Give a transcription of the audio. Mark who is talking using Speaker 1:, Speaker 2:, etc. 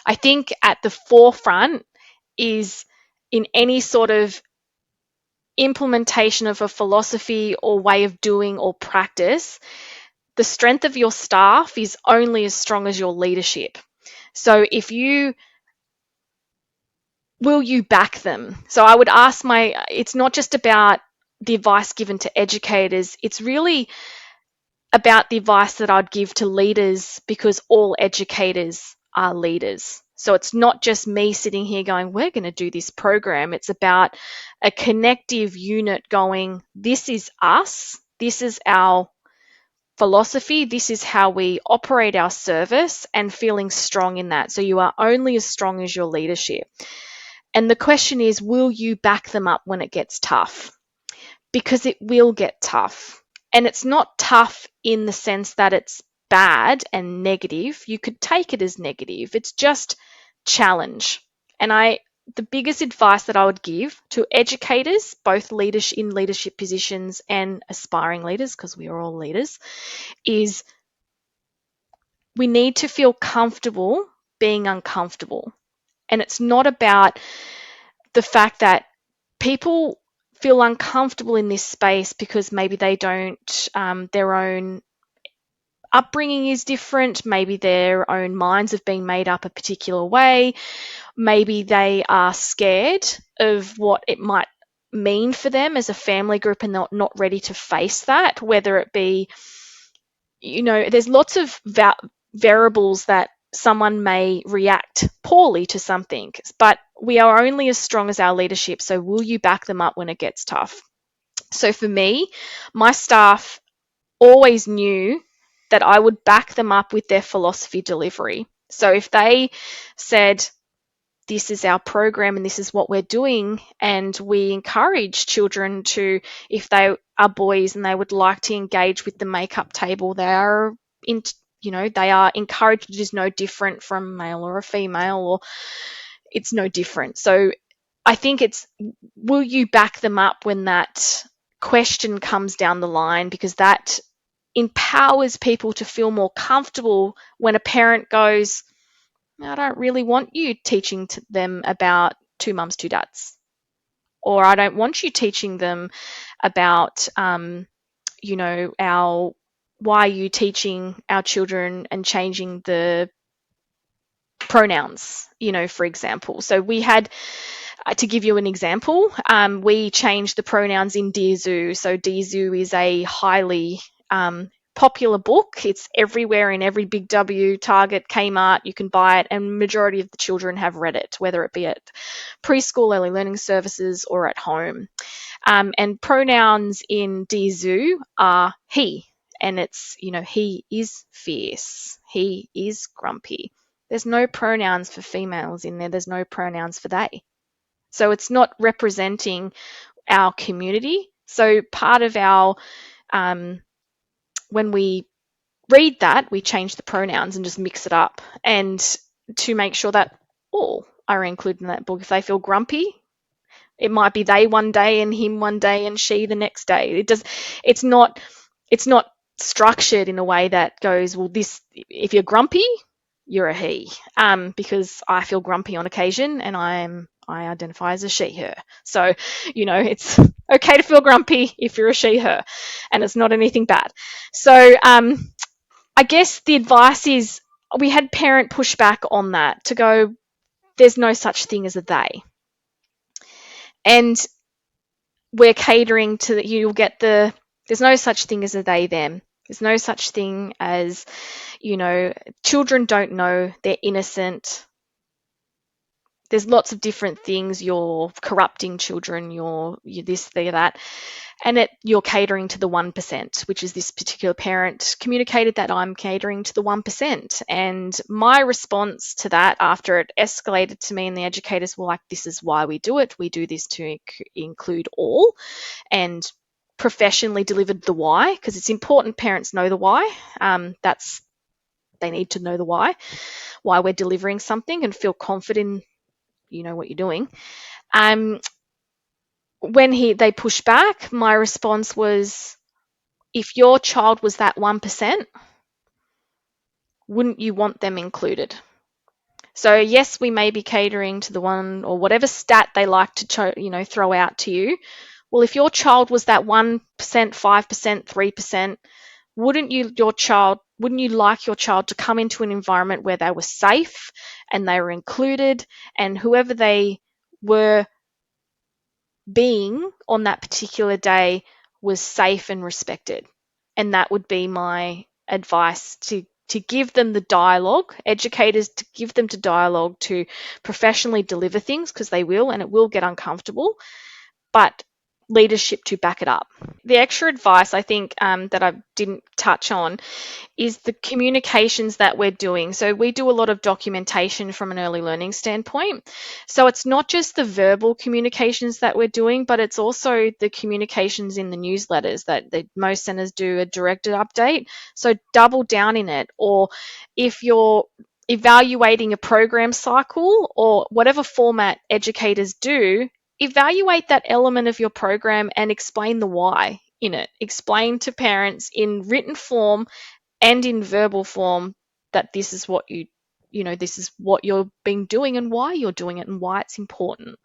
Speaker 1: I think at the forefront is in any sort of implementation of a philosophy or way of doing or practice, the strength of your staff is only as strong as your leadership. So if you will you back them? So I would ask it's not just about the advice given to educators, it's really about the advice that I'd give to leaders, because all educators are leaders. So it's not just me sitting here going, we're going to do this program. It's about a connective unit going, this is us, this is our philosophy, this is how we operate our service, and feeling strong in that. So you are only as strong as your leadership. And the question is, will you back them up when it gets tough? Because it will get tough. And it's not tough in the sense that it's bad and negative. You could take it as negative. It's just challenge. And the biggest advice that I would give to educators, both leaders in leadership positions and aspiring leaders, because we are all leaders, is we need to feel comfortable being uncomfortable. And it's not about the fact that people feel uncomfortable in this space because maybe they don't, their own upbringing is different, maybe their own minds have been made up a particular way, maybe they are scared of what it might mean for them as a family group and they're not ready to face that, whether it be, there's lots of variables that someone may react poorly to something, but we are only as strong as our leadership. So will you back them up when it gets tough? So for me, my staff always knew that I would back them up with their philosophy delivery. So if they said, this is our program and this is what we're doing, and we encourage children to, if they are boys and they would like to engage with the makeup table, they are encouraged. It is no different from a male or a female, or it's no different. So I think it's, will you back them up when that question comes down the line? Because that empowers people to feel more comfortable when a parent goes, I don't really want you teaching them about two mums, two dads. Or I don't want you teaching them about, why are you teaching our children and changing the pronouns, for example. So we had, to give you an example, we changed the pronouns in Dear Zoo. So Dear Zoo is a highly popular book. It's everywhere in every Big W, Target, Kmart. You can buy it, and majority of the children have read it, whether it be at preschool, early learning services, or at home. And pronouns in Dear Zoo are he, and it's, he is fierce, he is grumpy. There's no pronouns for females in there. There's no pronouns for they. So it's not representing our community. So part of our, when we read that, we change the pronouns and just mix it up, and to make sure that all are included in that book. If they feel grumpy, it might be they one day and him one day and she the next day. It's not structured in a way that goes, well, this, if you're grumpy, you're a he, because I feel grumpy on occasion and I identify as a she, her. So, it's okay to feel grumpy if you're a she, her, and it's not anything bad. So, I guess the advice is, we had parent pushback on that, to go, there's no such thing as a they. And we're catering to that. You'll get there's no such thing as a they, them. There's no such thing as, children don't know, they're innocent. There's lots of different things. You're corrupting children, you're this, they're that. And you're catering to the 1%, which is, this particular parent communicated that I'm catering to the 1%. And my response to that, after it escalated to me and the educators were like, this is why we do it. We do this to include all, and professionally delivered the why, because it's important parents know the why. They need to know the why we're delivering something and feel confident in what you're doing. When they pushed back, my response was, if your child was that 1%, wouldn't you want them included? So yes, we may be catering to the one or whatever stat they like to throw out to you. Well, if your child was that 1%, 5%, 3%, wouldn't you like your child to come into an environment where they were safe and they were included, and whoever they were being on that particular day was safe and respected? And that would be my advice, to give them the dialogue, educators to give them to dialogue, to professionally deliver things, because they will, and it will get uncomfortable, but leadership to back it up. The extra advice I think that I didn't touch on is the communications that we're doing. So we do a lot of documentation from an early learning standpoint. So it's not just the verbal communications that we're doing, but it's also the communications in the newsletters that most centers do a directed update. So double down in it. Or if you're evaluating a program cycle or whatever format educators do, evaluate that element of your program and explain the why in it. Explain to parents in written form and in verbal form that this is what this is what you've been doing and why you're doing it and why it's important.